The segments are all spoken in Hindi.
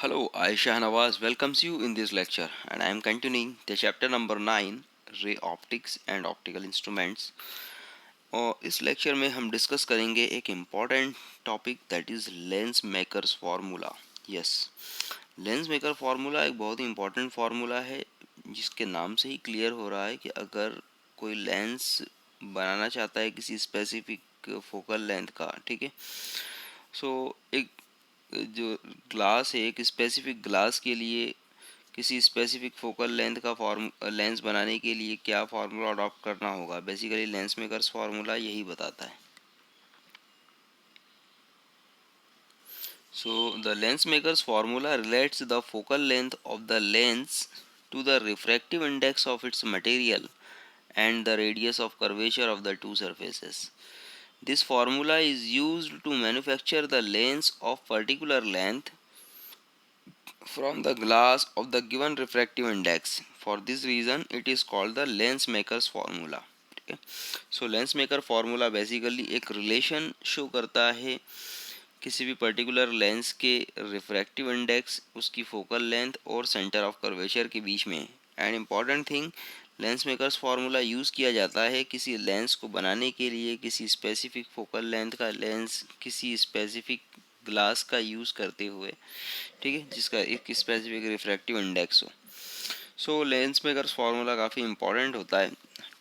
Hello, I Shahnawaz welcomes you in this lecture and I am continuing the chapter number 9 ray optics and optical instruments। और इस लेक्चर में हम डिस्कस करेंगे एक important topic that is lens makers formula. Yes, lens maker formula एक बहुत ही इम्पॉर्टेंट फार्मूला है जिसके नाम से ही क्लियर हो रहा है कि अगर कोई लेंस बनाना चाहता है किसी स्पेसिफिक फोकल लेंथ का, ठीक है। सो एक जो ग्लास है, एक स्पेसिफिक ग्लास के लिए किसी स्पेसिफिक फोकल लेंथ का लेंस बनाने के लिए क्या फार्मूला अडॉप्ट करना होगा, बेसिकली लेंस मेकर्स फार्मूला यही बताता है। So the lens makers formula relates the focal length of the lens to the refractive index of its material and the radius of curvature of the two surfaces. This formula is used to manufacture the lens of particular length from the glass of the given refractive index. For this reason it is called the lens maker's formula. ठीक है। सो लेंस मेकर फार्मूला बेसिकली एक रिलेशन शो करता है किसी भी पर्टिकुलर लेंस के रिफ्रैक्टिव इंडेक्स, उसकी फोकल लेंथ और सेंटर ऑफ कर्वेचर के बीच में। And important thing, lens makers formula use किया जाता है किसी लेंस को बनाने के लिए किसी स्पेसिफिक फोकल लेंथ का लेंस किसी स्पेसिफिक ग्लास का यूज़ करते हुए, ठीक है, जिसका एक स्पेसिफिक रिफ्रैक्टिव इंडेक्स हो। सो लेंस मेकर्स फार्मूला काफ़ी इंपॉर्टेंट होता है।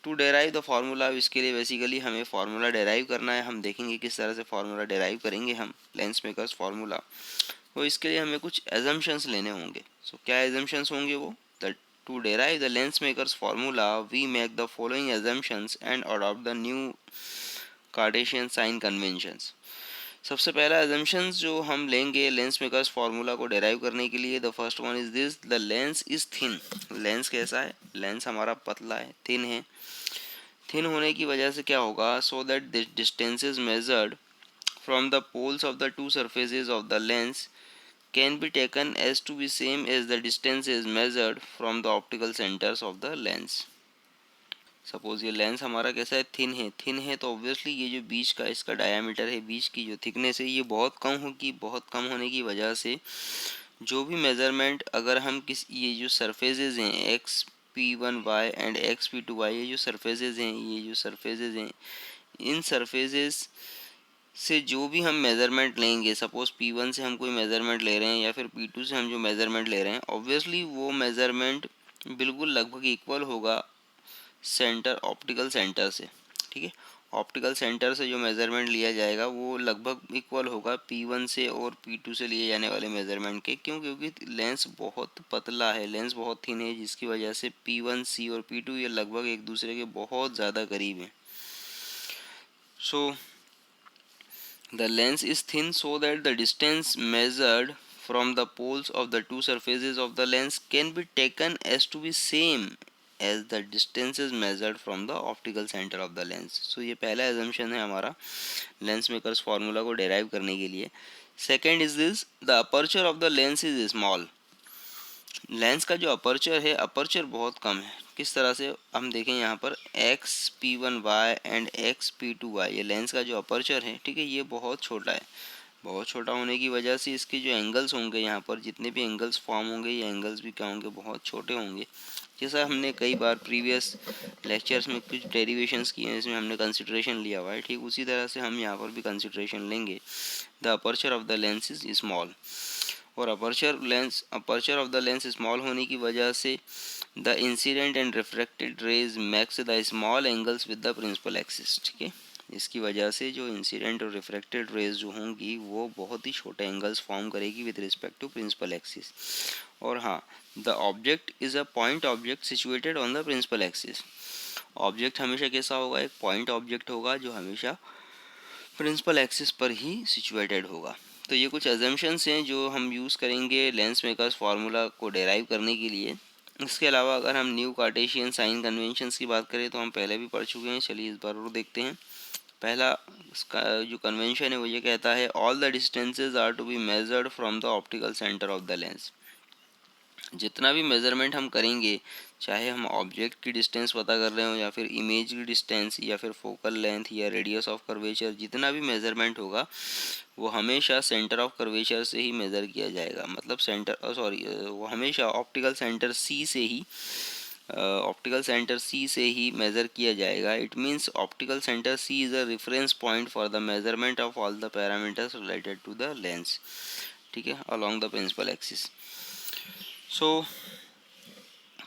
टू डेराइव द फार्मूला, इसके लिए बेसिकली हमें फार्मूला डेराइव करना है। हम देखेंगे किस तरह से फार्मूला डेराइव करेंगे हम लेंस मेकर्स फार्मूला। तो इसके लिए हमें कुछ एजम्पशंस लेने होंगे। सो क्या एजम्पशंस होंगे वो? That to derive the lens makers formula we make the following assumptions and adopt the new Cartesian sign conventions. सबसे पहला एजम्पशंस जो हम लेंगे लेंस मेकर्स फार्मूला को डेराइव करने के लिए, the first one is this: the lens is thin. Lens कैसा है? लेंस हमारा पतला है, थिन है। थिन होने की वजह से क्या होगा? So that the distance is measured from the poles of the two surfaces of the lens can be taken as to be same as the distance is measured from the optical centers of the lens. Suppose ये लेंस हमारा कैसा है? थिन है तो ऑब्वियसली ये जो बीच का इसका डायामीटर है, बीच की जो थिकनेस है, ये बहुत कम होगी। बहुत कम होने की वजह से जो भी मेज़रमेंट अगर हम ये जो सरफेसेस हैं X P one Y and X P two Y, ये जो सरफेसेस हैं, इन सरफेसेस से जो भी हम मेज़रमेंट लेंगे, सपोज़ P1 से हम कोई मेज़रमेंट ले रहे हैं या फिर P2 से हम जो मेज़रमेंट ले रहे हैं, ऑब्वियसली वो मेज़रमेंट बिल्कुल लगभग इक्वल होगा सेंटर, ऑप्टिकल सेंटर से। ठीक है, ऑप्टिकल सेंटर से जो मेज़रमेंट लिया जाएगा वो लगभग इक्वल होगा P1 से और P2 से लिए जाने वाले मेज़रमेंट के। क्यों? क्योंकि लेंस बहुत पतला है, लेंस बहुत थिन है, जिसकी वजह से P1C और P2 ये लगभग एक दूसरे के बहुत ज़्यादा करीब हैं। सो the lens is thin so that the distance measured from the poles of the two surfaces of the lens can be taken as to be same as the distances measured from the optical center of the lens. So ये पहला assumption है हमारा lens makers formula को derive करने के लिए। Second is this: the aperture of the lens is small. Lens का जो अपर्चर है, अपर्चर बहुत कम है। किस तरह से? हम देखें यहाँ पर X P one Y and X P two Y, ये लेंस का जो अपर्चर है, ठीक है, ये बहुत छोटा है। बहुत छोटा होने की वजह से इसके जो एंगल्स होंगे, यहाँ पर जितने भी एंगल्स फॉर्म होंगे, ये एंगल्स भी क्या होंगे? बहुत छोटे होंगे। जैसा हमने कई बार प्रीवियस लेक्चर्स में कुछ डेरिवेशंस किए हैं, इसमें हमने कंसिडरेशन लिया हुआ है, ठीक उसी तरह से हम यहाँ पर भी कंसिडरेशन लेंगे। The aperture of the lens is small, और aperture of the lens small होने की वजह से the incident and refracted rays makes the small angles with the principal axis. ठीक है, इसकी वजह से जो इंसिडेंट और रिफ्रैक्टेड रेज जो होंगी वो बहुत ही छोटे एंगल्स फॉर्म करेगी with respect to principal axis. और हाँ, the object is a point object situated on the principal axis. Object हमेशा कैसा होगा? एक पॉइंट ऑब्जेक्ट होगा जो हमेशा प्रिंसिपल एक्सिस पर ही सिचुएटेड होगा। तो ये कुछ अजम्पशंस हैं जो हम यूज़ करेंगे लेंस मेकर्स फार्मूला को डेराइव करने के लिए। इसके अलावा अगर हम न्यू कार्टेशियन साइन कन्वेंशंस की बात करें तो हम पहले भी पढ़ चुके हैं, चलिए इस बार और देखते हैं। पहला इसका जो कन्वेंशन है वो ये कहता है: all the distances are to be measured from the optical centre of the lens. जितना भी मेज़रमेंट हम करेंगे, चाहे हम ऑब्जेक्ट की डिस्टेंस पता कर रहे हो या फिर इमेज की डिस्टेंस या फिर फोकल लेंथ या रेडियस ऑफ कर्वेचर, जितना भी मेज़रमेंट होगा वो हमेशा सेंटर ऑफ कर्वेचर से ही मेज़र किया जाएगा। मतलब वो हमेशा ऑप्टिकल सेंटर सी से ही मेज़र किया जाएगा। It means optical centre C is a reference point for the measurement of all the parameters related to the lens, ठीक है, along the principal axis. So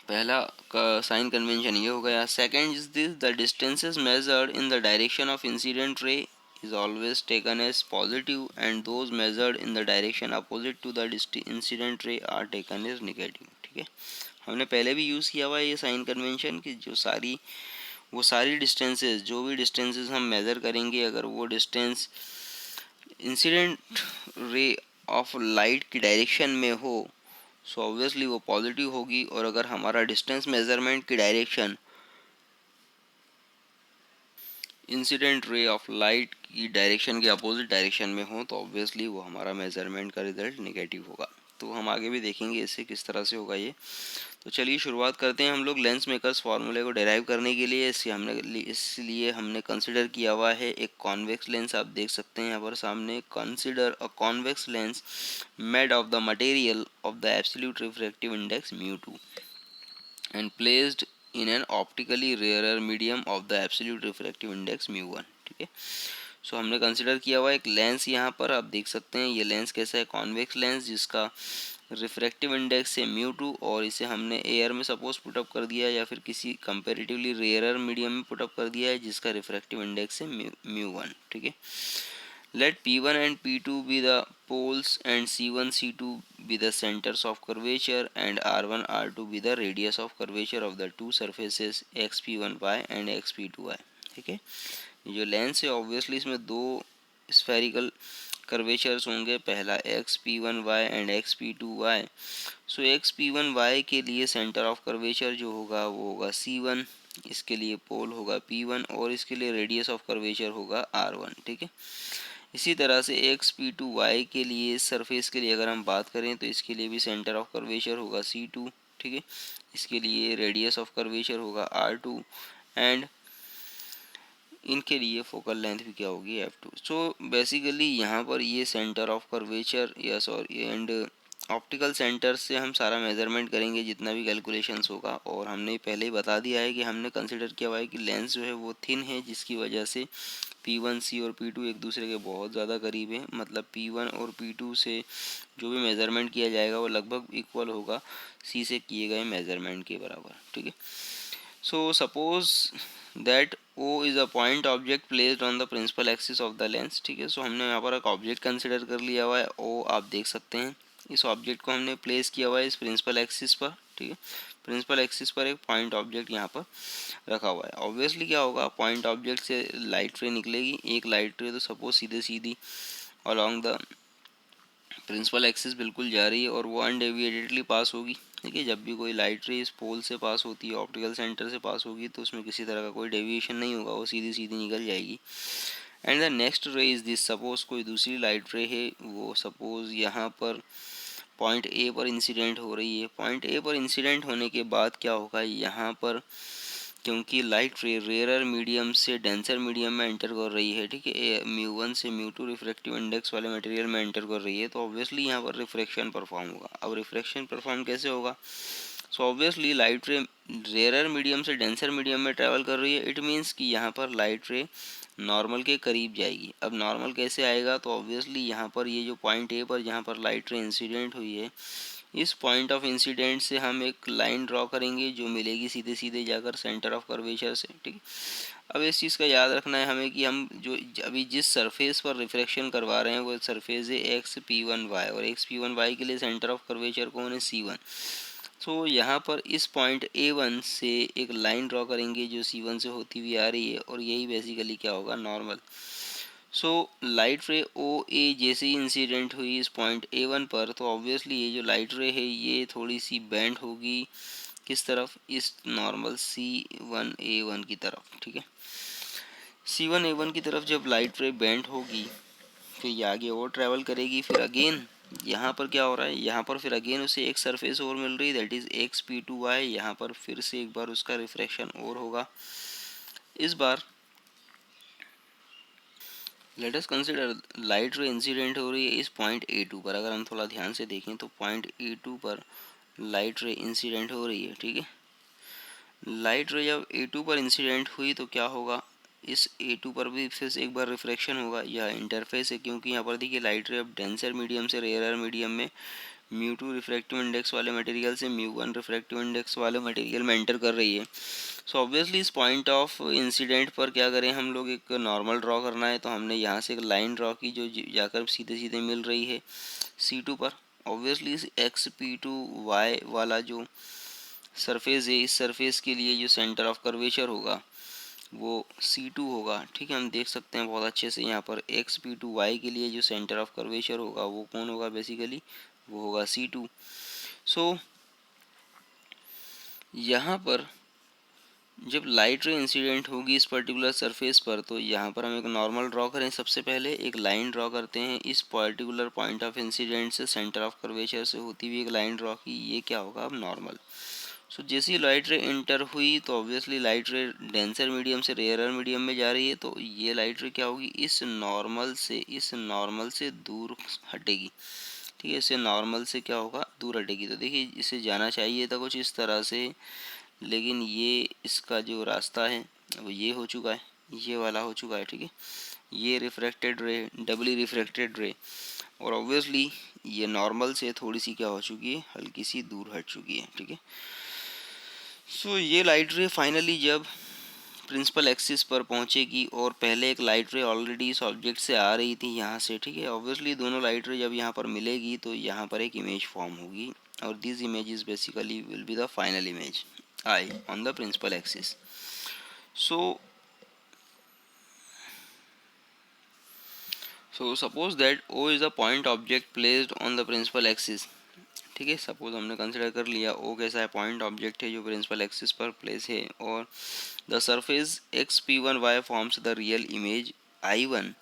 पहला का साइन कन्वेंशन ये हो गया। Second is this, the distances measured in the direction of incident ray is always taken as positive and those measured in the direction opposite to the incident ray are taken as negative, ठीक है। हमने पहले भी यूज़ किया हुआ है ये साइन कन्वेंशन कि वो सारी डिस्टेंसेस, जो भी डिस्टेंसेस हम मेज़र करेंगे, अगर वो distance incident ray of light की डायरेक्शन में हो सो ऑब्वियसली वो पॉजिटिव होगी, और अगर हमारा डिस्टेंस मेजरमेंट की direction incident ray of light की डायरेक्शन के अपोजिट डायरेक्शन में हो तो ऑब्वियसली वो हमारा मेजरमेंट का रिजल्ट नेगेटिव होगा। तो हम आगे भी देखेंगे इससे किस तरह से होगा ये। तो चलिए शुरुआत करते हैं हम लोग लेंस मेकर्स फार्मूले को डिराइव करने के लिए। इसलिए हमने कंसिडर किया हुआ है एक कॉन्वेक्स लेंस। आप देख सकते हैं यहाँ पर सामने, consider a convex lens made of the material of the absolute refractive index μ2 and placed in an optically rarer medium of the absolute refractive index μ1, ठीक है। सो हमने कंसिडर किया हुआ एक लेंस, यहाँ पर आप देख सकते हैं ये लेंस कैसा है, कॉन्वेक्स लेंस जिसका रिफ्रैक्टिव इंडेक्स है μ2, और इसे हमने एयर में सपोज पुटअप कर दिया या फिर किसी कंपेरेटिवली रेयरर मीडियम में पुटअप कर दिया है जिसका रिफ्रैक्टिव इंडेक्स है μ1, ठीक है। Let P1 and P2 be the poles and C1 C2 be the centers of curvature and R1 R2 be the radius of curvature of the two surfaces XP1y and XP2y, ठीक है। ये जो लेंस है ऑब्वियसली इसमें दो स्फेरिकल कर्वेचर्स होंगे, पहला XP1y and XP2y। So XP1y के लिए सेंटर ऑफ कर्वेचर जो होगा वो होगा C1, इसके लिए पोल होगा P1 और इसके लिए रेडियस ऑफ कर्वेचर होगा R1, ठीक है। इसी तरह से XP2y के लिए सरफेस के लिए अगर हम बात करें तो इसके लिए भी सेंटर ऑफ कर्वेचर होगा C2, ठीक है। इसके लिए रेडियस ऑफ कर्वेचर होगा R2 एंड इनके लिए फोकल लेंथ भी क्या होगी F2। सो बेसिकली यहाँ पर ये सेंटर ऑफ कर्वेचर या सॉरी एंड ऑप्टिकल सेंटर से हम सारा मेजरमेंट करेंगे जितना भी कैलकुलेशंस होगा। और हमने पहले ही बता दिया है कि हमने कंसिडर किया हुआ है कि लेंस जो है वो थिन है, जिसकी वजह से P1C और P2 एक दूसरे के बहुत ज़्यादा करीब है। मतलब P1 और P2 से जो भी मेज़रमेंट किया जाएगा वो लगभग इक्वल होगा C से किए गए मेज़रमेंट के बराबर, ठीक है। So suppose that O is a point object placed on the principal axis of the lens, ठीक है। सो हमने यहाँ पर एक ऑब्जेक्ट कंसिडर कर लिया हुआ है O, आप देख सकते हैं इस ऑब्जेक्ट को हमने प्लेस किया हुआ है इस प्रिंसिपल एक्सिस पर, ठीक है। प्रिंसिपल एक्सिस पर एक पॉइंट ऑब्जेक्ट यहाँ पर रखा हुआ है। ऑब्वियसली क्या होगा, पॉइंट ऑब्जेक्ट से लाइट रे निकलेगी, एक लाइट रे तो सपोज सीधी अलॉन्ग द प्रिंसिपल एक्सिस बिल्कुल जा रही है और वो अनडेविएटेडली पास होगी, ठीक है। जब भी कोई लाइट रे इस पोल से पास होती है, ऑप्टिकल सेंटर से पास होगी, तो उसमें किसी तरह का कोई डेविएशन नहीं होगा, वो सीधी निकल जाएगी। एंड द नेक्स्ट रे इज़ दिस, सपोज कोई दूसरी लाइट रे है, वो सपोज यहाँ पर पॉइंट ए पर इंसिडेंट हो रही है। पॉइंट ए पर इंसिडेंट होने के बाद क्या होगा, यहाँ पर क्योंकि लाइट रे रेयरर मीडियम से डेंसर मीडियम में एंटर कर रही है, ठीक है, μ1 से μ2 रिफ्रैक्टिव इंडेक्स वाले मटेरियल में एंटर कर रही है, तो ऑब्वियसली यहाँ पर रिफ्रैक्शन परफॉर्म होगा। अब रिफ्रैक्शन परफॉर्म कैसे होगा, सो ऑब्वियसली लाइट रे रेयरर मीडियम से डेंसर मीडियम में ट्रैवल कर रही है। इट मीन्स कि यहाँ पर लाइट रे नॉर्मल के करीब जाएगी। अब नॉर्मल कैसे आएगा, तो ऑब्वियसली यहाँ पर ये जो पॉइंट ए पर जहाँ पर लाइट रे इंसिडेंट हुई है, इस पॉइंट ऑफ इंसिडेंट से हम एक लाइन ड्रॉ करेंगे जो मिलेगी सीधे जाकर सेंटर ऑफ कर्वेचर से, ठीक है। अब इस चीज़ का याद रखना है हमें कि हम जो अभी जिस सरफेस पर रिफ्रैक्शन करवा रहे हैं वो सरफेस है XP1y, और XP1y के लिए सेंटर ऑफ कर्वेचर कौन है, C1। तो यहाँ पर इस पॉइंट A1 से एक लाइन ड्रॉ करेंगे जो C1 से होती हुई आ रही है, और यही बेसिकली क्या होगा, नॉर्मल। सो लाइट रे ओ ए जैसे ही इंसिडेंट हुई इस पॉइंट A1 पर, तो ऑब्वियसली ये जो लाइट रे है ये थोड़ी सी बेंड होगी किस तरफ, इस नॉर्मल C1A1 की तरफ, ठीक है। C1A1 की तरफ जब लाइट रे बेंड होगी तो ये आगे और ट्रैवल करेगी, फिर अगेन यहाँ पर क्या हो रहा है, यहाँ पर फिर अगेन उसे एक सरफेस और मिल रही है, that is X P two Y. यहाँ पर फिर से एक बार उसका रिफ्रैक्शन और होगा। इस बार let us consider light ray incident हो रही है इस पॉइंट ए टू पर। अगर हम थोड़ा ध्यान से देखें तो पॉइंट ए टू पर लाइट रे इंसिडेंट हो रही है, ठीक है। लाइट रे जब ए टू पर इंसिडेंट हुई तो क्या होगा, इस ए टू पर भी फिर से एक बार रिफ्रैक्शन होगा। यह इंटरफेस है, क्योंकि यहाँ पर देखिए लाइट रे अब डेंसर मीडियम से रेयरर मीडियम में म्यू टू रिफ्रैक्टिव इंडेक्स वाले मटेरियल से म्यू वन रिफ्रैक्टिव इंडेक्स वाले मटेरियल में एंटर कर रही है। सो ऑब्वियसली इस पॉइंट ऑफ इंसिडेंट पर क्या करें हम लोग, एक नॉर्मल ड्रॉ करना है, तो हमने यहाँ से एक लाइन ड्रॉ की जो जाकर सीधे सीधे मिल रही है सी टू पर। ऑब्वियसली इस एक्स पी टू वाई वाला जो सरफेस है, इस सरफेस के लिए जो सेंटर ऑफ कर्वेचर होगा वो C2 होगा, ठीक है। हम देख सकते हैं बहुत अच्छे से यहाँ पर एक्स पी टू वाई के लिए जो सेंटर ऑफ कर्वेचर होगा वो कौन होगा, बेसिकली वो होगा C2। सो यहाँ पर जब लाइट रे इंसिडेंट होगी इस पर्टिकुलर सरफेस पर, तो यहाँ पर हम एक नॉर्मल ड्रॉ करें। सबसे पहले एक लाइन ड्रॉ करते हैं इस पर्टिकुलर पॉइंट ऑफ इंसिडेंट से, सेंटर ऑफ कर्वेचर से होती हुई एक लाइन ड्रॉ की, ये क्या होगा अब नॉर्मल। सो जैसे ही लाइट रे इंटर हुई तो ऑब्वियसली लाइट रे डेंसर मीडियम से रेयरर मीडियम में जा रही है, तो ये लाइट रे क्या होगी, इस नॉर्मल से दूर हटेगी, ठीक है। इससे नॉर्मल से क्या होगा, दूर हटेगी। तो देखिए इसे जाना चाहिए था कुछ इस तरह से, लेकिन ये इसका जो रास्ता है वो ये हो चुका है, ये वाला हो चुका है, ठीक है। ये रिफ्रैक्टेड रे, डबली रिफ्रैक्टेड रे, और ऑब्वियसली ये नॉर्मल से थोड़ी सी क्या हो चुकी है, हल्की सी दूर हट चुकी है, ठीक है। सो ये लाइट रे फाइनली जब प्रिंसिपल एक्सिस पर पहुंचेगी, और पहले एक लाइट रे ऑलरेडी इस ऑब्जेक्ट से आ रही थी यहाँ से, ठीक है। ऑब्वियसली दोनों लाइट रे जब यहाँ पर मिलेगी तो यहाँ पर एक इमेज फॉर्म होगी, और this image is basically will be the final image I on the principal axis. So suppose that O is a point object placed on the principal axis, ठीक है। सपोज हमने कंसिडर कर लिया O कैसा है, पॉइंट ऑब्जेक्ट है जो प्रिंसिपल एक्सिस पर प्लेस है, और the surface x P one Y forms the real image I one,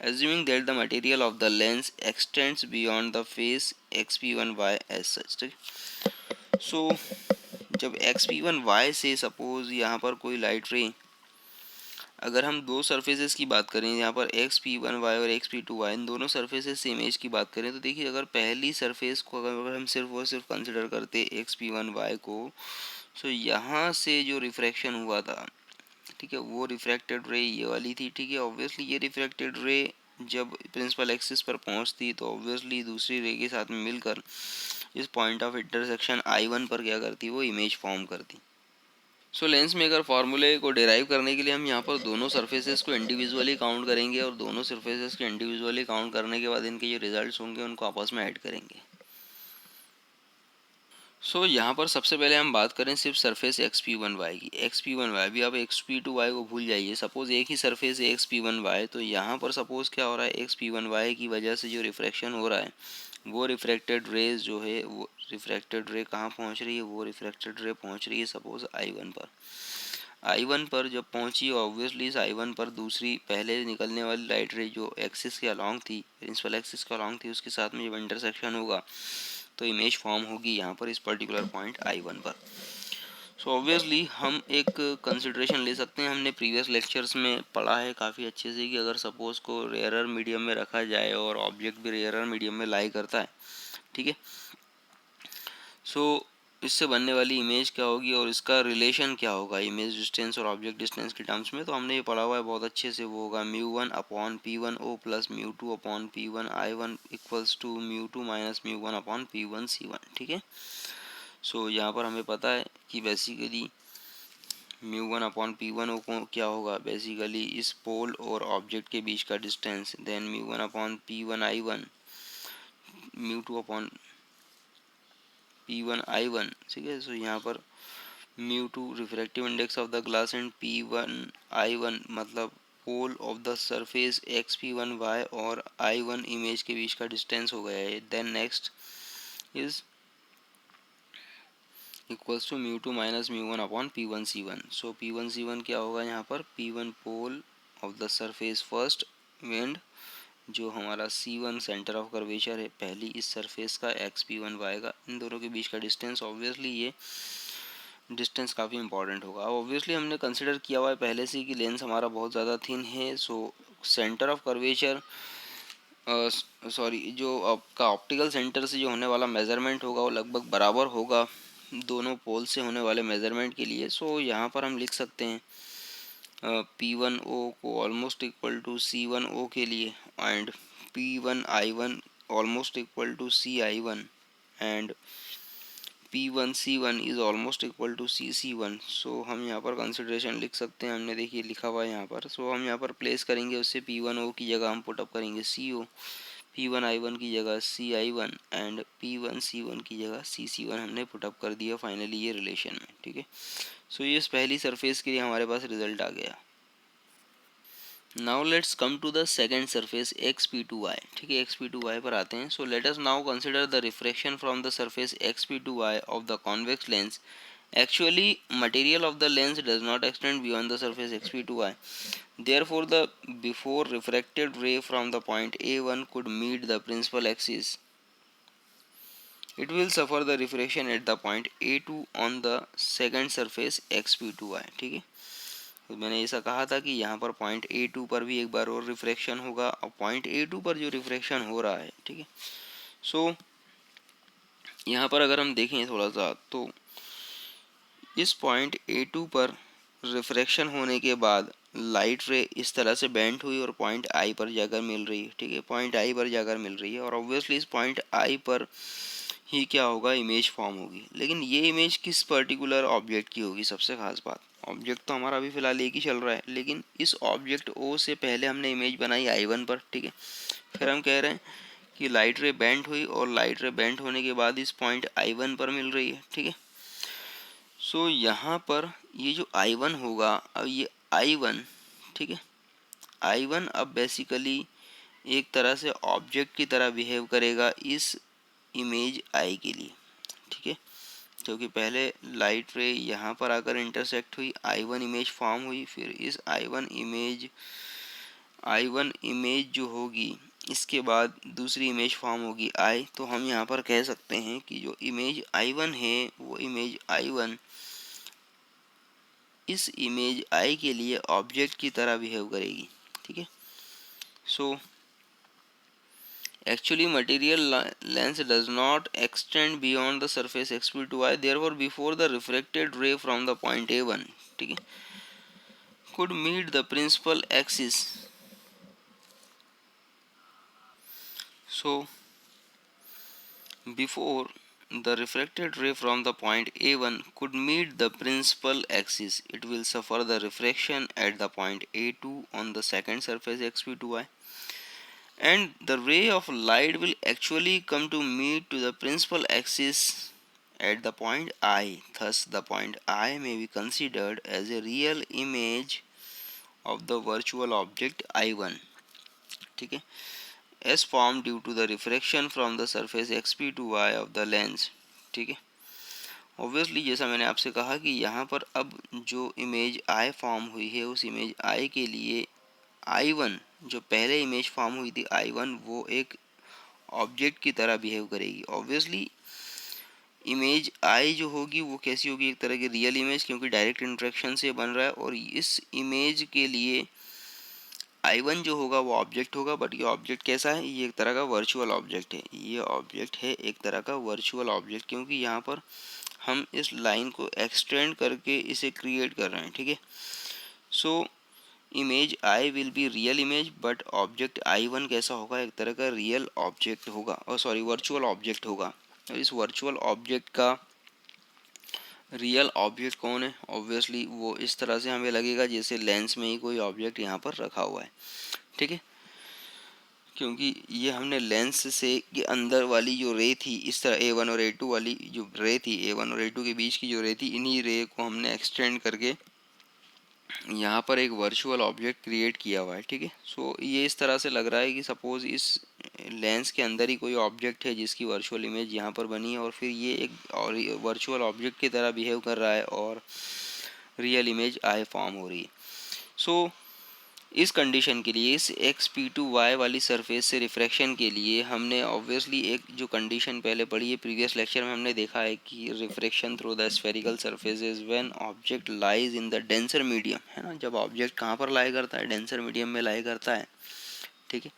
assuming that the material of the lens extends beyond the face X P one Y as such, ठीक। सो जब एक्स पी वन वाई से सपोज यहाँ पर कोई लाइट रे, अगर हम दो सरफेसेस की बात करें यहाँ पर एक्स पी वन वाई और एक्स पी टू वाई, इन दोनों सरफेसेस से इमेज की बात करें, तो देखिए अगर पहली सरफेस को अगर हम सिर्फ और सिर्फ कंसिडर करते एक्स पी वन वाई को, सो यहाँ से जो रिफ्रैक्शन हुआ था, ठीक है, वो रिफ्रैक्टेड रे ये वाली थी, ठीक है। ऑब्वियसली ये रिफ्रैक्टेड रे जब प्रिंसिपल एक्सिस पर पहुँचती तो ऑब्वियसली दूसरी रे के साथ में मिलकर इस point of intersection I one पर क्या करती, वो इमेज फॉर्म करती। सो लेंस मेकर फार्मूले को डिराइव करने के लिए हम यहाँ पर दोनों सरफेसेस को इंडिविजुअली काउंट करेंगे, और दोनों सरफेसेस को इंडिविजुअली काउंट करने के बाद इनके जो रिजल्ट्स होंगे उनको आपस में ऐड करेंगे। सो यहाँ पर सबसे पहले हम बात करें सिर्फ surface x P one Y की। एक्स पी वन वाई, भी आप एक्स पी टू वाई को भूल जाइए, सपोज एक ही सरफेस है एक्स पी वन वाई, तो यहाँ पर सपोज क्या हो रहा है, एक्स पी वन वाई की वजह से जो रिफ्रैक्शन हो रहा है, वो रिफ्रैक्टेड रेज जो है, वो रिफ्रैक्टेड रे कहाँ पहुँच रही है, वो रिफ्रैक्टेड रे पहुँच रही है सपोज आई वन पर। आई वन पर जब पहुंची, ऑब्वियसली इस आई वन पर दूसरी पहले निकलने वाली लाइट रे जो एक्सिस के अलॉन्ग थी, प्रिंसिपल एक्सिस के अलॉन्ग थी, उसके साथ में जब इंटरसेक्शन होगा तो इमेज फॉर्म होगी यहाँ पर इस पर्टिकुलर पॉइंट आई वन पर। सो ऑब्वियसली हम एक कंसिडरेशन ले सकते हैं, हमने प्रीवियस लेक्चर्स में पढ़ा है काफ़ी अच्छे से, कि अगर सपोज को रेयरर मीडियम में रखा जाए और ऑब्जेक्ट भी रेयरर मीडियम में लाई करता है, ठीक है। सो इससे बनने वाली इमेज क्या होगी और इसका रिलेशन क्या होगा इमेज डिस्टेंस और ऑब्जेक्ट डिस्टेंस के टर्म्स में, तो हमने ये पढ़ा हुआ है बहुत अच्छे से। वो होगा mu one upon P one O plus mu two upon P one I one equals to mu two minus mu one upon P one C one, ठीक है। सो यहाँ पर हमें पता है कि basically mu one upon P one O क्या होगा, बेसिकली इस पोल और ऑब्जेक्ट के बीच का distance, then mu one upon P one I one, mu two upon P one I one, ठीक है। सो यहाँ पर mu two refractive index of the glass and P one I one मतलब pole of the surface x P one Y और आई वन इमेज के बीच का डिस्टेंस हो गया है। Then next is equals to mu two minus mu one upon P one C one. So P one C one क्या होगा यहाँ पर, P one pole of the surface first and जो हमारा C1 सेंटर ऑफ कर्वेचर है पहली इस सरफेस का, XP1y का, इन दोनों के बीच का डिस्टेंस, ऑब्वियसली ये डिस्टेंस काफ़ी इंपॉर्टेंट होगा। अब ऑब्वियसली हमने कंसिडर किया हुआ है पहले से कि लेंस हमारा बहुत ज़्यादा थिन है, सो सेंटर ऑफ कर्वेचर जो आपका ऑप्टिकल सेंटर से जो होने वाला मेज़रमेंट होगा वो लगभग बराबर होगा दोनों पोल से होने वाले मेज़रमेंट के लिए। सो यहाँ पर हम लिख सकते हैं P1O को ऑलमोस्ट इक्वल टू C1O के लिए, and P1I1 almost equal to CI1, and P1C1 is almost equal to CC1। So हम यहाँ पर कंसिडरेशन लिख सकते हैं, हमने देखिए लिखा हुआ है यहाँ पर। सो हम यहाँ पर प्लेस करेंगे, उससे P1O की जगह हम पुटअप करेंगे CO, P1I1 की जगह CI1 एंड P1C1 की जगह CC1 हमने पुटअप कर दिया फाइनली ये रिलेशन में, ठीक है। सो ये पहली सरफेस के लिए हमारे पास रिजल्ट आ गया। Now let's come to the second surface XP2y, ठीक है, XP2y पर आते हैं। So let us now consider the refraction from the surface XP2y of the convex lens. Actually, material of the lens does not extend beyond the surface XP2y. Therefore, the before refracted ray from the point A1 could meet the principal axis. It will suffer the refraction at the point A2 on the second surface XP2y, ठीक है। तो मैंने ऐसा कहा था कि यहाँ पर पॉइंट A2 पर भी एक बार और रिफ्रैक्शन होगा, और पॉइंट A2 पर जो रिफ्रैक्शन हो रहा है, ठीक है। सो यहाँ पर अगर हम देखें थोड़ा सा, तो इस पॉइंट A2 पर रिफ्रैक्शन होने के बाद लाइट रे इस तरह से बेंट हुई और पॉइंट I पर जाकर मिल रही है, ठीक है, पॉइंट I पर जाकर मिल रही है, और ऑब्वियसली इस पॉइंट I पर ही क्या होगा, इमेज फॉर्म होगी। लेकिन ये इमेज किस पर्टिकुलर ऑब्जेक्ट की होगी, सबसे खास बात, ऑब्जेक्ट तो हमारा अभी फ़िलहाल एक ही चल रहा है, लेकिन इस ऑब्जेक्ट O से पहले हमने इमेज बनाई I1 पर, ठीक है। फिर हम कह रहे हैं कि लाइट रे बेंट हुई और लाइट रे बेंट होने के बाद इस पॉइंट I1 पर मिल रही है, ठीक है। सो यहाँ पर ये जो I1 होगा, अब ये I1, ठीक है, I1 अब बेसिकली एक तरह से ऑब्जेक्ट की तरह बिहेव करेगा इस इमेज I के लिए, ठीक है, क्योंकि पहले लाइट रे यहाँ पर आकर इंटरसेक्ट हुई, I1 इमेज फॉर्म हुई, फिर इस I1 इमेज जो होगी इसके बाद दूसरी इमेज फॉर्म होगी I। तो हम यहाँ पर कह सकते हैं कि जो इमेज I1 है वो इमेज I1 इस इमेज I के लिए ऑब्जेक्ट की तरह बिहेव करेगी, ठीक है। सो actually material lens does not extend beyond the surface XP2y, therefore before the refracted ray from the point A1, ठीक है, could meet the principal axis. So before the refracted ray from the point A1 could meet the principal axis, it will suffer the refraction at the point A2 on the second surface XP2y, and the ray of light will actually come to meet to the principal axis at the point I. Thus, the point I may be considered as a real image of the virtual object I1, ठीक है, as formed due to the refraction from the surface XP2y of the lens, ठीक है। ऑब्वियसली जैसा मैंने आपसे कहा कि यहाँ पर अब जो इमेज I फॉर्म हुई है उस इमेज I के लिए I1 जो पहले इमेज फॉर्म हुई थी I1 वो एक ऑब्जेक्ट की तरह बिहेव करेगी। ऑब्वियसली इमेज I जो होगी वो कैसी होगी, एक तरह की रियल इमेज, क्योंकि डायरेक्ट इंटरेक्शन से बन रहा है, और इस इमेज के लिए I1 जो होगा वो ऑब्जेक्ट होगा। बट ये ऑब्जेक्ट कैसा है, ये एक तरह का वर्चुअल ऑब्जेक्ट है, ये ऑब्जेक्ट है एक तरह का वर्चुअल ऑब्जेक्ट, क्योंकि यहाँ पर हम इस लाइन को एक्सटेंड करके इसे क्रिएट कर रहे हैं, ठीक है। So image I will be real image, but object I1 कैसा होगा, एक तरह का रियल ऑब्जेक्ट होगा, और सॉरी वर्चुअल ऑब्जेक्ट होगा। और इस वर्चुअल ऑब्जेक्ट का रियल ऑब्जेक्ट कौन है, ऑब्वियसली वो इस तरह से हमें लगेगा जैसे लेंस में ही कोई ऑब्जेक्ट यहाँ पर रखा हुआ है, ठीक है, क्योंकि ये हमने लेंस से के अंदर वाली जो रे थी, इस तरह A1 और A2 वाली जो रे थी, A1 और A2 के बीच की जो रे थी, इन्हीं रे को हमने एक्सटेंड करके यहाँ पर एक वर्चुअल ऑब्जेक्ट क्रिएट किया हुआ है, ठीक है। सो ये इस तरह से लग रहा है कि सपोज़ इस लेंस के अंदर ही कोई ऑब्जेक्ट है जिसकी वर्चुअल इमेज यहाँ पर बनी है, और फिर ये एक और वर्चुअल ऑब्जेक्ट की तरह बिहेव कर रहा है और रियल इमेज I फॉर्म हो रही है। सो इस कंडीशन के लिए इस एक्स पी टू वाई वाली सरफेस से रिफ्रैक्शन के लिए हमने ऑब्वियसली एक जो कंडीशन पहले पढ़ी है प्रीवियस लेक्चर में, हमने देखा है कि refraction through the spherical surfaces when object lies in the denser medium, है ना, जब ऑब्जेक्ट कहाँ पर लाई करता है, डेंसर मीडियम में लाई करता है, ठीक है।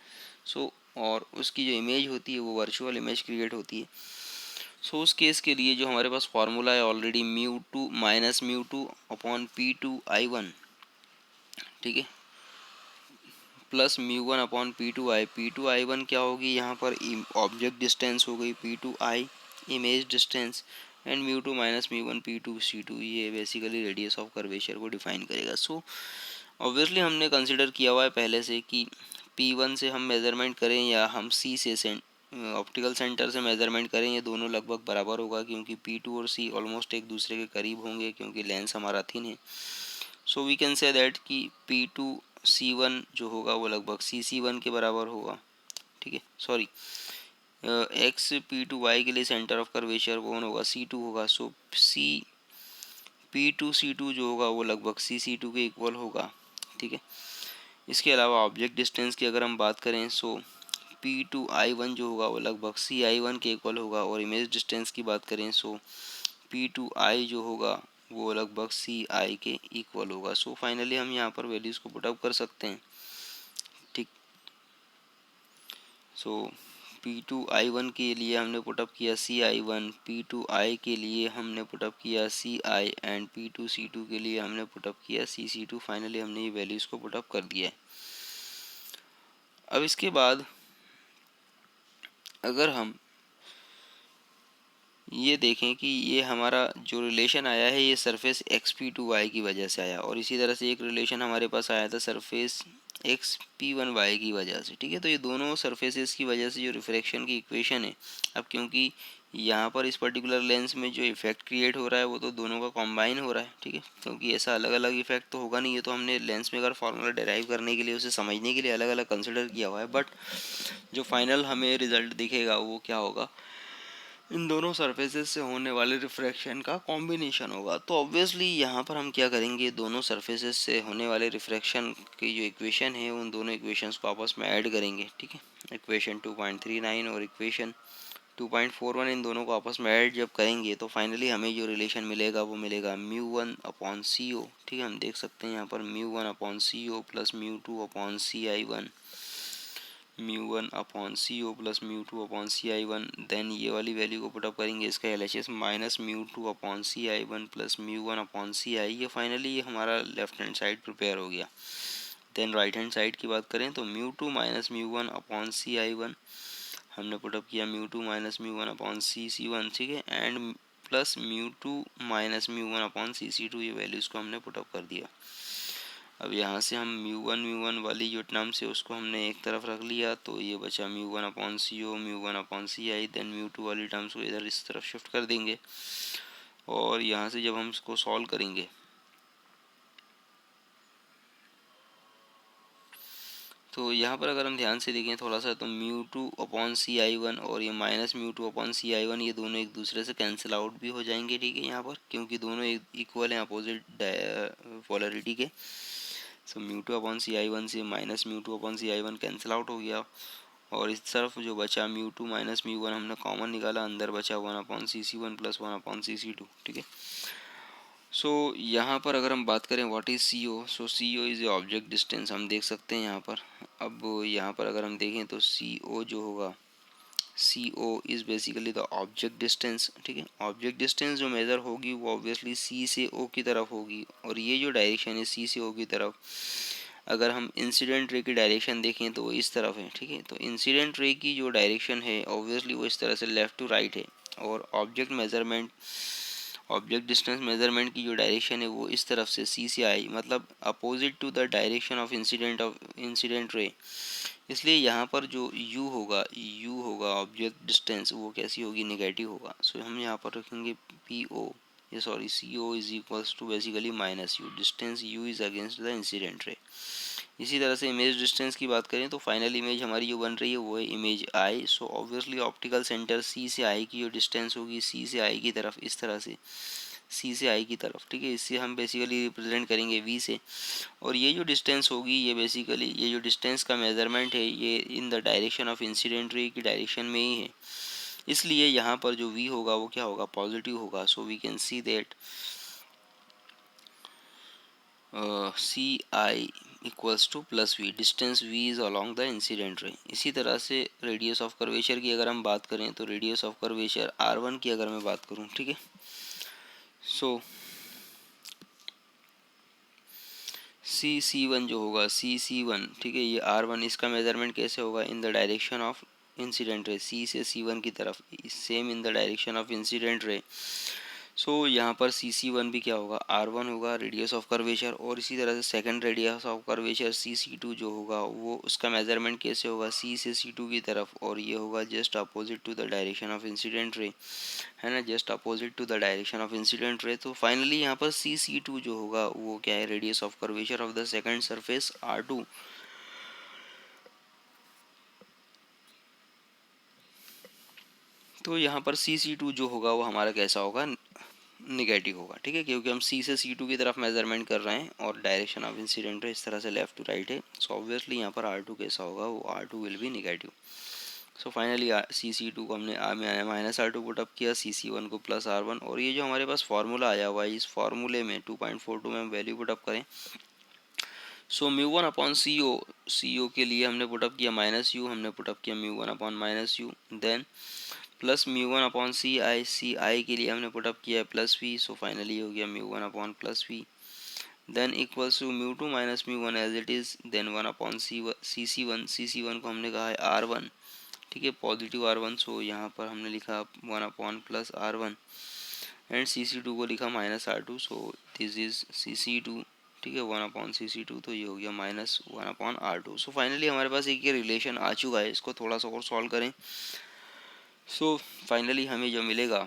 सो और उसकी जो इमेज होती है वो वर्चुअल इमेज क्रिएट होती है। सो उस केस के लिए जो हमारे पास फार्मूला है already mu two minus mu two upon P two I one, ठीक है, plus mu one upon P two I one क्या होगी यहाँ पर, ऑब्जेक्ट डिस्टेंस हो गई, P two I image distance, and mu two minus mu one P two C two, ये बेसिकली रेडियस ऑफ कर्वेचर को डिफाइन करेगा। सो ऑब्वियसली हमने कंसिडर किया हुआ है पहले से कि पी वन से हम मेज़रमेंट करें या हम सी से ऑप्टिकल सेंटर से मेज़रमेंट करें, ये दोनों लगभग बराबर होगा क्योंकि पी टू और सी ऑलमोस्ट एक दूसरे के करीब होंगे क्योंकि लेंस हमारा थिन है। So we can say that कि पी टू सी वन जो होगा वो लगभग सी सी वन के बराबर होगा, ठीक है। Sorry, X P two Y के लिए सेंटर ऑफ कर्वेचर कौन होगा, सी टू होगा। So C P two C two जो होगा वो लगभग सी सी टू के इक्वल होगा, ठीक है। इसके अलावा ऑब्जेक्ट डिस्टेंस की अगर हम बात करें, सो पी टू आई वन जो होगा वो लगभग सी आई वन के इक्वल होगा, और इमेज डिस्टेंस की बात करें सो पी टू आई जो होगा वो लगभग सी आई के इक्वल होगा। सो फाइनली हम यहाँ पर वैल्यूज़ को पुटअप कर सकते हैं, ठीक। So P two I one के लिए हमने पुटअप किया C I one, P two I के लिए हमने पुटअप किया C I, and P two C two के लिए हमने पुटअप किया सी सी टू। फाइनली हमने ये वैल्यूज़ को पुटअप कर दिया है। अब इसके बाद अगर हम ये देखें कि ये हमारा जो रिलेशन आया है ये surface x P two Y की वजह से आया, और इसी तरह से एक रिलेशन हमारे पास आया था surface x P one Y की वजह से, ठीक है। तो ये दोनों सरफेसेस की वजह से जो रिफ्रैक्शन की इक्वेशन है, अब क्योंकि यहाँ पर इस पर्टिकुलर लेंस में जो इफेक्ट क्रिएट हो रहा है वो तो दोनों का कॉम्बाइन हो रहा है, ठीक है, क्योंकि ऐसा अलग अलग इफेक्ट तो होगा नहीं। ये तो हमने लेंस में अगर फार्मूला डेराइव करने के लिए, उसे समझने के लिए अलग अलग कंसिडर किया हुआ है, बट जो फाइनल हमें रिजल्ट दिखेगा वो क्या होगा, इन दोनों सरफेसेस से होने वाले रिफ्रैक्शन का कॉम्बिनेशन होगा। तो ऑब्वियसली यहाँ पर हम क्या करेंगे, दोनों सरफेसेस से होने वाले रिफ्रैक्शन की जो इक्वेशन है उन दोनों इक्वेशंस को आपस में ऐड करेंगे, ठीक है। इक्वेशन 2.39 और इक्वेशन 2.41, इन दोनों को आपस में ऐड जब करेंगे तो फाइनली हमें जो रिलेशन मिलेगा वो मिलेगा mu one upon C O, ठीक है। हम देख सकते हैं यहाँ पर mu one upon C O plus mu two upon C I one, mu one upon C O plus mu two upon C I one. Then ये वाली वैल्यू को पुटअप करेंगे, इसका L H S minus mu two upon C I one plus mu one upon C I. ये फाइनली ये हमारा लेफ्ट हैंड साइड प्रिपेयर हो गया। देन राइट हैंड साइड की बात करें तो mu two minus mu one upon C I one हमने पुटअप किया, mu two minus mu one upon C C one, ठीक है, and plus mu two minus mu one upon C C two, ये वैल्यूज़ को हमने पुटअप कर दिया। अब यहाँ से हम म्यू वन वाली जो टर्म्स है उसको हमने एक तरफ रख लिया, तो ये बचा म्यू वन अपॉन सी ओ, म्यू वन अपॉन सी आई। देन म्यू टू वाली टर्म्स को इधर इस तरफ शिफ्ट कर देंगे, और यहाँ से जब हम इसको सॉल्व करेंगे तो यहाँ पर अगर हम ध्यान से देखें थोड़ा सा, तो mu two upon C I one और ये minus mu two upon C I one, ये दोनों एक दूसरे से कैंसिल आउट भी हो जाएंगे, ठीक है, यहाँ पर क्योंकि दोनों इक्वल हैं अपोजिट पोलरिटी के। So mu two upon C I one से minus mu two upon C I one cancel out हो गया, और इस तरफ जो बचा mu two minus mu one हमने कॉमन निकाला, अंदर बचा one upon C C one plus one upon C C two, ठीक है। सो यहाँ पर अगर हम बात करें what is C O, so C O is a object distance, हम देख सकते हैं यहाँ पर। अब यहाँ पर अगर हम देखें तो सी ओ जो होगा, C O is basically the object distance, ठीक है। ऑब्जेक्ट डिस्टेंस जो मेज़र होगी वो ऑब्वियसली सी से ओ की तरफ होगी, और ये जो डायरेक्शन है सी से ओ की तरफ, अगर हम इंसिडेंट रे की डायरेक्शन देखें तो वो इस तरफ है, ठीक है। तो इंसिडेंट रे की जो डायरेक्शन है ऑब्वियसली वो इस तरह से लेफ़्ट टू राइट है, और ऑब्जेक्ट डिस्टेंस मेजरमेंट की जो डायरेक्शन है वो इस तरफ से सी से आई, मतलब opposite to the direction of incident ray. इसलिए यहाँ पर जो u होगा ऑब्जेक्ट डिस्टेंस, वो कैसी होगी, नेगेटिव होगा। सो हम यहाँ पर रखेंगे पी ओ, ये sorry C O is equals to basically minus U, distance u is against the incident ray. इसी तरह से इमेज डिस्टेंस की बात करें तो फाइनल इमेज हमारी जो बन रही है वो है image I. So obviously optical centre C से आई की जो डिस्टेंस होगी सी से आई की तरफ इस तरह से, सी से आई की तरफ, ठीक है। इससे हम बेसिकली रिप्रेजेंट करेंगे वी से, और ये जो डिस्टेंस होगी ये बेसिकली ये जो डिस्टेंस का मेजरमेंट है ये in the direction of incident रे की डायरेक्शन में ही है, इसलिए यहाँ पर जो वी होगा वो क्या होगा, पॉजिटिव होगा। So we can see that C I equals to plus V, distance V is along the incident ray. इसी तरह से रेडियस ऑफ कर्वेचर की अगर हम बात करें तो radius of curvature R one की अगर मैं बात करूँ, ठीक है। सो सी वन जो होगा सी वन, ठीक है, ये आर वन, इसका मेजरमेंट कैसे होगा, in the direction of incident ray, C से सी वन की तरफ, same in the direction of incident ray. So यहाँ पर सी वन भी क्या होगा, आर वन होगा, रेडियस ऑफ कर्वेचर, और इसी तरह से second radius of curvature C two जो होगा वो उसका मेजरमेंट कैसे होगा, सी से सी टू की तरफ, और ये होगा just opposite to the direction of incident ray, है ना, just opposite to the direction of incident ray. तो फाइनली यहाँ पर सी टू जो होगा वो क्या है, radius of curvature of the second surface R two. तो यहाँ पर सी टू जो होगा वो हमारा कैसा होगा, निगेटिव होगा, ठीक है, क्योंकि हम सी से सी टू की तरफ मेजरमेंट कर रहे हैं और डायरेक्शन ऑफ इंसिडेंट है इस तरह से लेफ्ट टू राइट है। सो ऑब्वियसली यहाँ पर आर टू कैसा होगा, वो R two will be negative. So finally C two को हमने माइनस आर टू पुटअप किया, सी वन को प्लस आर वन, और ये जो हमारे पास फार्मूला आया हुआ है इस फार्मूले में 2.42 में हम वैल्यू पुटअप करें। So mu one upon C O के लिए हमने पुटअप किया माइनस यू, हमने पुटअप किया mu one upon minus U, then plus mu one upon C I के लिए हमने पुटअप किया है प्लस वी। सो फाइनली हो गया mu one upon plus V, then equals to mu two minus mu one as it is, then one upon C one को हमने कहा है आर वन, ठीक है, पॉजिटिव आर वन। सो यहाँ पर हमने लिखा one upon plus R one, and C two को लिखा minus R two. So this is C two, ठीक है, वन अपॉन सी टू, तो ये हो गया minus one upon R two. So finally हमारे पास एक ये रिलेशन आ चुका है, इसको थोड़ा सा और सॉल्व करें। सो फाइनली हमें जो मिलेगा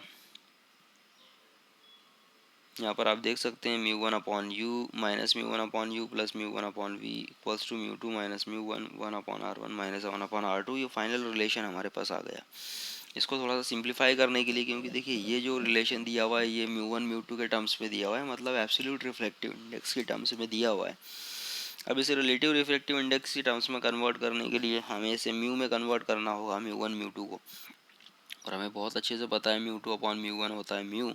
यहाँ पर आप देख सकते हैं mu one upon U minus mu one upon U plus mu one upon V equals to mu two minus mu one one upon R one minus one upon R two. ये फाइनल रिलेशन हमारे पास आ गया। इसको थोड़ा सा सिंप्लीफाई करने के लिए, क्योंकि देखिए ये जो रिलेशन दिया हुआ है ये म्यू वन म्यू टू के टर्म्स में दिया हुआ है, मतलब एब्सोल्यूट रिफ्लेक्टिव इंडेक्स के टर्म्स में दिया हुआ है। अब इसे रिलेटिव रिफ्लेक्टिव इंडेक्स के टर्म्स में कन्वर्ट करने के लिए हमें इसे म्यू में कन्वर्ट करना होगा, म्यू वन म्यू टू को, और हमें बहुत अच्छे से पता है mu two upon mu one होता है म्यू।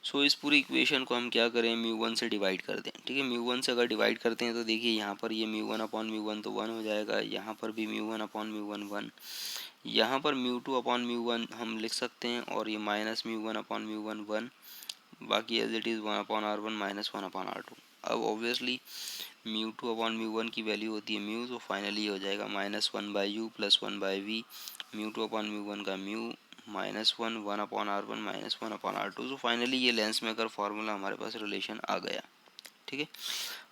सो इस पूरी इक्वेशन को हम क्या करें, म्यू वन से डिवाइड कर दें, ठीक है। म्यू वन से अगर डिवाइड करते हैं तो देखिए यहाँ पर ये mu one upon mu one तो वन हो जाएगा, यहाँ पर भी mu one upon mu one one, यहाँ पर mu two upon mu one हम लिख सकते हैं, और ये minus mu one upon mu one one, बाकी as it is one upon R one minus one upon R two. अब obviously mu two upon mu one की वैल्यू होती है म्यू, तो फाइनली हो जाएगा minus one by U plus one by V, mu two upon mu one का mu minus one one upon R one minus one upon R two. तो फाइनली ये लेंस मेकर फार्मूला हमारे पास रिलेशन आ गया, ठीक है।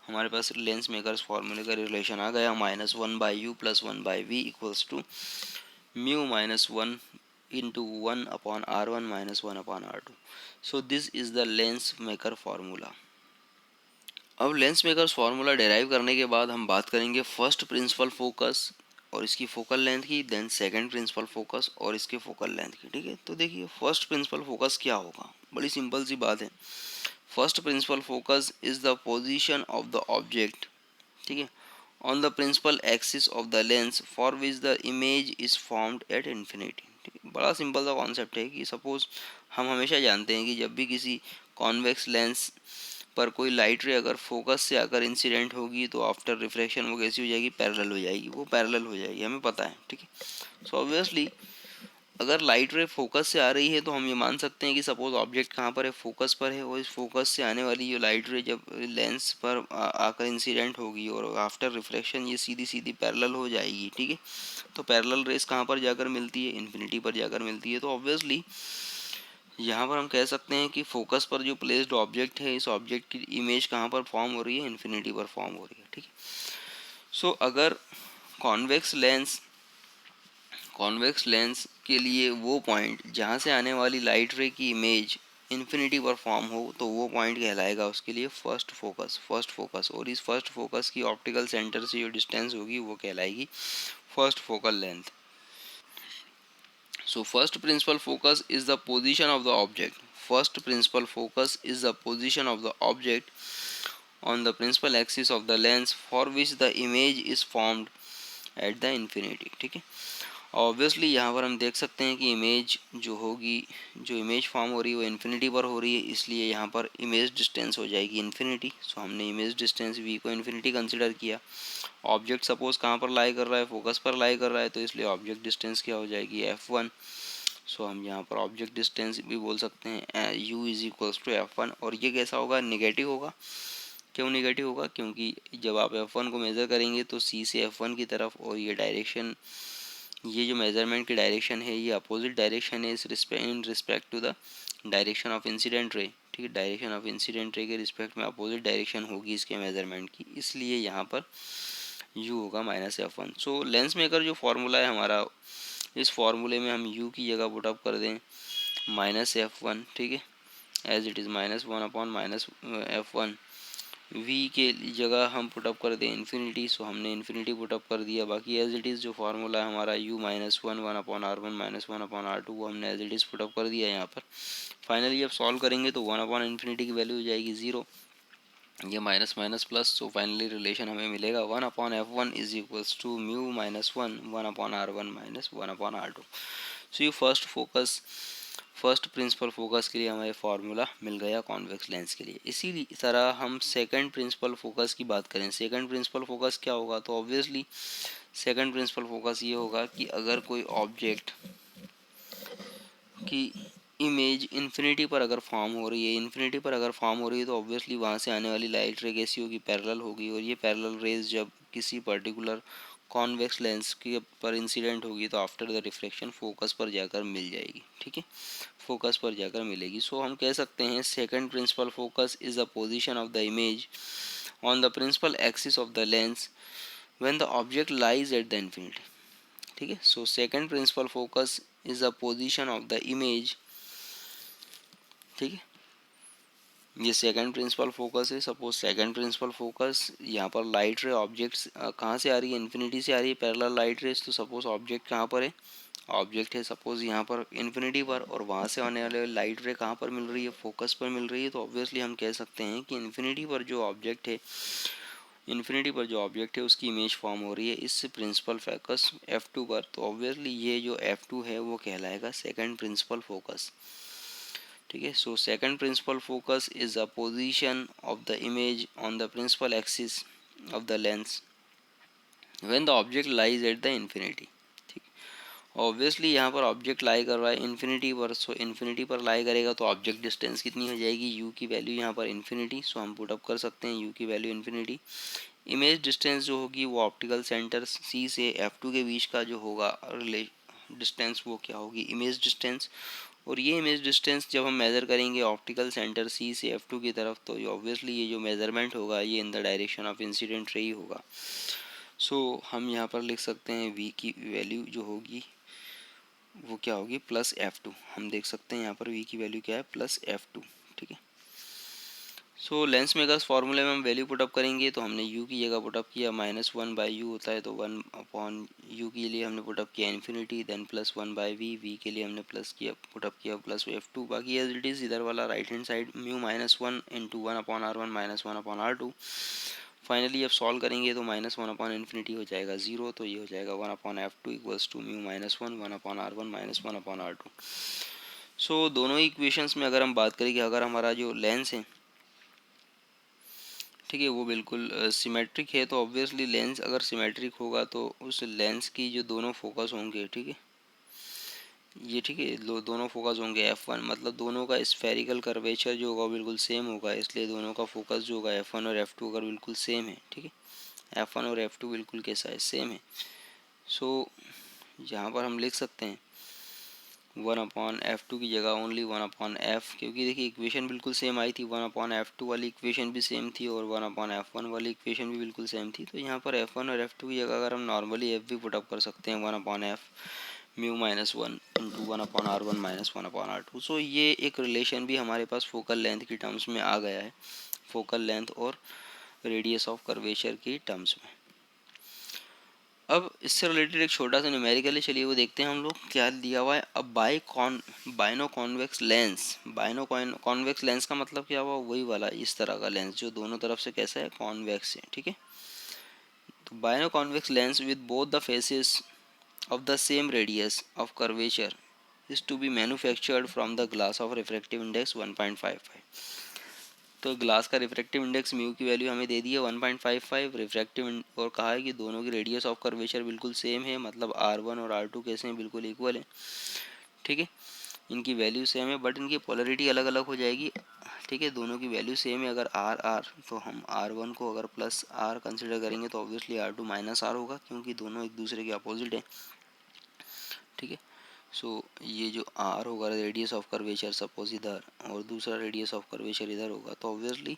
हमारे पास लेंस मेकर्स फार्मूले का रिलेशन आ गया, minus one by U plus one by V equals to mu minus one into 1 upon r1 minus 1 upon r2. So this is the lens maker formula. अब लेंस मेकर्स फार्मूला डेराइव करने के बाद हम बात करेंगे फर्स्ट प्रिंसिपल फोकस और इसकी फोकल लेंथ की, देन सेकंड प्रिंसिपल फोकस और इसके फोकल लेंथ की, ठीक है। तो देखिए फर्स्ट प्रिंसिपल फोकस क्या होगा, बड़ी सिंपल सी बात है। First principal focus is the position of the object, ठीक है, on the principal axis of the lens for which the image is formed at infinity. बड़ा सिंपल सा कॉन्सेप्ट है कि सपोज हम हमेशा जानते हैं कि जब भी किसी कॉन्वेक्स लेंस पर कोई लाइट रे अगर फोकस से आकर इंसिडेंट होगी तो आफ्टर रिफ्लेक्शन वो कैसी हो जाएगी, पैरेलल हो जाएगी, वो पैरेलल हो जाएगी, हमें पता है, ठीक है। सो ऑब्वियसली अगर लाइट रे फोकस से आ रही है तो हम ये मान सकते हैं कि सपोज ऑब्जेक्ट कहाँ पर है, फोकस पर है, और इस फोकस से आने वाली जो लाइट रे जब लेंस पर आकर इंसिडेंट होगी और आफ्टर रिफ्लेक्शन ये सीधी सीधी पैरेलल हो जाएगी, ठीक है। तो पैरेलल रेस कहाँ पर जाकर मिलती है, इन्फिनिटी पर जाकर मिलती है। तो ऑब्वियसली यहाँ पर हम कह सकते हैं कि फोकस पर जो प्लेस्ड ऑब्जेक्ट है, इस ऑब्जेक्ट की इमेज कहाँ पर फॉर्म हो रही है, इन्फिनिटी पर फॉर्म हो रही है, ठीक है। सो अगर कॉन्वेक्स लेंस कॉन्वेक्स लेंस के लिए वो पॉइंट जहाँ से आने वाली लाइट रे की इमेज इन्फिनिटी पर फॉर्म हो तो वो पॉइंट कहलाएगा उसके लिए फर्स्ट फोकस, और इस फर्स्ट फोकस की ऑप्टिकल सेंटर से जो डिस्टेंस होगी वो कहलाएगी first focal length. So first principal focus is the position of the object. First principal focus is the position of the object on the principal axis of the lens for which the image is formed at the infinity. ठीक है, ऑब्वियसली यहाँ पर हम देख सकते हैं कि इमेज जो होगी, जो इमेज फॉर्म हो रही है वो इन्फिनिटी पर हो रही है, इसलिए यहाँ पर इमेज डिस्टेंस हो जाएगी इन्फिनिटी. सो हमने इमेज डिस्टेंस वी को इन्फिनिटी कंसिडर किया. ऑब्जेक्ट सपोज कहाँ पर लाई कर रहा है, फोकस पर लाई कर रहा है, तो इसलिए ऑब्जेक्ट डिस्टेंस क्या हो जाएगी F1. सो हम यहाँ पर ऑब्जेक्ट डिस्टेंस भी बोल सकते हैं U is equals to F1. और ये कैसा होगा, निगेटिव होगा. क्यों निगेटिव होगा, क्योंकि जब आप F1 को मेज़र करेंगे तो C से F1 की तरफ, और ये डायरेक्शन, ये जो मेजरमेंट की डायरेक्शन है ये अपोजिट डायरेक्शन है in respect to the direction of incident ray. ठीक है, डायरेक्शन ऑफ इंसिडेंट रे के रिस्पेक्ट में अपोजिट डायरेक्शन होगी इसके मेजरमेंट की, इसलिए यहाँ पर u होगा -F1. सो लेंस मेकर जो फार्मूला है हमारा, इस फार्मूले में हम u की जगह पुटअप कर दें -F1. ठीक है, as it is -1/-F1. v के जगह हम पुटअप कर दें इन्फिनिटी. सो हमने इन्फिनिटी पुटअप कर दिया. बाकी एज इट इज़ जो फार्मूला है हमारा u-1 1/R1 -1/R2 वो हमने एज इट इज़ पुटअप कर दिया यहाँ पर. फाइनली अब सॉल्व करेंगे तो 1/∞ की वैल्यू हो जाएगी 0, ये minus minus plus. So finally relation हमें मिलेगा 1/F1 is equals to mu -1 1/R1 -1/R2. So ये फर्स्ट प्रिंसिपल फोकस के लिए हमें फार्मूला मिल गया कॉन्वेक्स लेंस के लिए. इसी तरह हम सेकंड प्रिंसिपल फोकस की बात करें. सेकंड प्रिंसिपल फोकस क्या होगा, तो ऑब्वियसली सेकंड प्रिंसिपल फोकस ये होगा कि अगर कोई ऑब्जेक्ट की इमेज इन्फिनिटी पर अगर फॉर्म हो रही है, इन्फिनिटी पर अगर फॉर्म हो रही है तो ऑब्वियसली वहाँ से आने वाली लाइट रे कैसी होगी, पैरेलल होगी. और ये पैरेलल रेज जब किसी पर्टिकुलर कॉन्वेक्स लेंस के पर इंसिडेंट होगी तो आफ्टर द रिफ्लेक्शन फोकस पर जाकर मिल जाएगी. ठीक है, फोकस पर जाकर मिलेगी. सो हम कह सकते हैं second principal focus is the position of the image on the principal axis of the lens when the object lies at the infinity. ठीक है, so second principal focus is the position of the image. ठीक है, ये सेकंड प्रिंसिपल फोकस है. सपोज सेकंड प्रिंसिपल फोकस, यहाँ पर लाइट रे ऑब्जेक्ट्स कहाँ से आ रही है, इन्फिनिटी से आ रही है पैरेलल लाइट रेस. तो सपोज ऑब्जेक्ट कहाँ पर है, ऑब्जेक्ट है सपोज यहाँ पर इन्फिनिटी पर, और वहाँ से आने वाले लाइट रे कहाँ पर मिल रही है, फोकस पर मिल रही है. तो ऑब्वियसली हम कह सकते हैं कि इन्फिनिटी पर जो ऑब्जेक्ट है उसकी इमेज फॉर्म हो रही है इस प्रिंसिपल फोकस F2 पर. तो ऑब्वियसली ये जो F2 है वो कहलाएगा सेकंड प्रिंसिपल फोकस. ठीक है, so second principal focus is the position of the image on the principal axis of the lens when the object lies at the infinity. ठीक, ऑब्वियसली यहाँ पर ऑब्जेक्ट लाई कर रहा है इन्फिनिटी पर. सो इन्फिनिटी पर लाई करेगा तो ऑब्जेक्ट डिस्टेंस कितनी हो जाएगी, u की वैल्यू यहाँ पर इन्फिनिटी. सो हम पुट अप कर सकते हैं u की वैल्यू इन्फिनिटी. इमेज डिस्टेंस जो होगी वो ऑप्टिकल सेंटर C से F2 के बीच का जो होगा डिस्टेंस वो क्या होगी, इमेज डिस्टेंस. और ये इमेज डिस्टेंस जब हम मेज़र करेंगे ऑप्टिकल सेंटर C से F2 की तरफ, तो ऑब्वियसली ये जो मेज़रमेंट होगा ये in the direction of incident ray ही होगा. सो हम यहाँ पर लिख सकते हैं v की वैल्यू जो होगी वो क्या होगी +F2. हम देख सकते हैं यहाँ पर v की वैल्यू क्या है +F2. ठीक है, सो लेंस मेकर्स फार्मूले में हम वैल्यू पुटअप करेंगे तो हमने u की जगह पुटअप किया -1/u होता है, तो 1/u के लिए हमने पुटअप किया इन्फिनिटी. देन +1/v, v के लिए हमने प्लस किया पुटअप किया +F2. बाकी एज इट इज़ इधर वाला right hand side μ-1 × 1/R1 -1/R2. Finally अब सॉल्व करेंगे तो -1/∞ हो जाएगा 0, तो ये हो जाएगा 1/F2 equals to μ-1 1/R1 -1/R2. सो दोनों ही इक्वेशंस में अगर हम बात करें कि अगर हमारा जो लेंस है, ठीक है, वो बिल्कुल सिमेट्रिक है, तो ऑब्वियसली लेंस अगर सिमेट्रिक होगा तो उस लेंस की जो दोनों फोकस होंगे, ठीक है, ये ठीक है, दोनों फोकस होंगे F1, मतलब दोनों का स्फेरिकल कर्वेचर जो होगा बिल्कुल सेम होगा, इसलिए दोनों का फोकस जो होगा F1 और F2 अगर बिल्कुल सेम है, ठीक है, F1 और F2 बिल्कुल कैसा है, सेम है. सो यहाँ पर हम लिख सकते हैं 1/F2 की जगह ओनली 1/F, क्योंकि देखिए इक्वेशन बिल्कुल सेम आई थी, 1/F2 वाली इक्वेशन भी सेम थी और 1/F1 वाली इक्वेशन भी बिल्कुल सेम थी. तो यहाँ पर F1 और F2 की जगह अगर हम नॉर्मली F भी पुटअप कर सकते हैं 1/F μ-1 × 1/R1 -1/R2. सो ये एक रिलेशन भी हमारे पास फोकल लेंथ की टर्म्स में आ गया है, फोकल लेंथ और रेडियस ऑफ कर्वेचर की टर्म्स में. अब इससे रिलेटेड एक छोटा सा न्यूमेरिकल है, चलिए वो देखते हैं हम लोग क्या दिया हुआ है। अब बाइनो कॉन्वेक्स लेंस, बाइनो कॉन्वेक्स लेंस का मतलब क्या हुआ, वही वाला इस तरह का लेंस जो दोनों तरफ से कैसा है, कॉन्वेक्स है, ठीक है। तो biconvex lens with both the faces of the same radius of curvature is to be manufactured from the glass of refractive index 1.55। तो ग्लास का रिफ्रैक्टिव इंडेक्स म्यू की वैल्यू हमें दे दी है 1.55, रिफ्रैक्टिव और कहा है कि दोनों की रेडियस ऑफ कर्वेचर बिल्कुल सेम है, मतलब R1 और R2 कैसे हैं, बिल्कुल इक्वल है, ठीक है। इनकी वैल्यू सेम है बट इनकी पोलरिटी अलग अलग हो जाएगी, ठीक है। दोनों की वैल्यू सेम है, अगर R तो हम R1 को अगर प्लस R कंसिडर करेंगे तो ऑब्वियसली R2 माइनस R होगा, क्योंकि दोनों एक दूसरे के अपोजिट है, ठीक है। सो ये जो आर होगा रेडियस ऑफ कर्वेचर सपोज इधर, और दूसरा रेडियस ऑफ कर्वेचर इधर होगा, तो ऑब्वियसली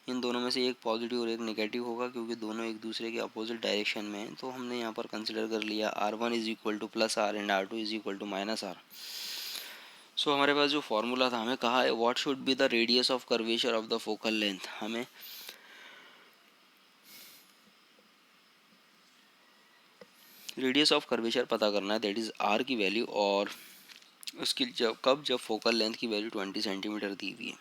इन दोनों में से एक पॉजिटिव और एक नेगेटिव होगा, क्योंकि दोनों एक दूसरे के अपोजिट डायरेक्शन में हैं। तो हमने यहाँ पर कंसिडर कर लिया R1 is equal to plus R and R2 is equal to minus R. So हमारे पास जो फॉर्मूला था, हमें कहा है what should be the radius of curvature of the focal length. हमें रेडियस ऑफ कर्वेचर पता करना है, दैट इज़ आर की वैल्यू, और उसकी जब फोकल लेंथ की वैल्यू 20 सेंटीमीटर दी हुई है।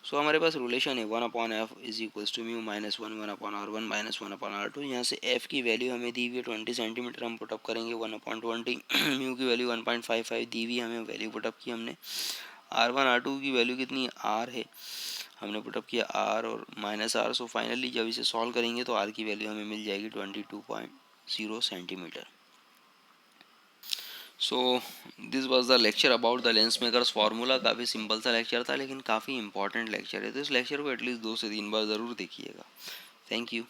सो हमारे पास रिलेशन है 1/f is equals to mu minus 1/r1 minus 1/r2। यहाँ से f की वैल्यू हमें दी हुई है 20 सेंटीमीटर, हम पुटअप करेंगे 1/20। म्यू की वैल्यू 1.55 दी हुई है, हमें वैल्यू पुटअप की हमने। R1 R2 की वैल्यू कितनी है, r है, हमने पुटअप किया r और माइनस r। सो फाइनली जब इसे सॉल्व करेंगे तो r की वैल्यू हमें मिल जाएगी 22.0 centimetre. So this was the lecture about the lens makers formula. काफ़ी सिंपल सा लेक्चर था लेकिन काफ़ी इंपॉर्टेंट लेक्चर है, तो इस लेक्चर को एटलीस्ट 2 से 3 बार ज़रूर देखिएगा। Thank you.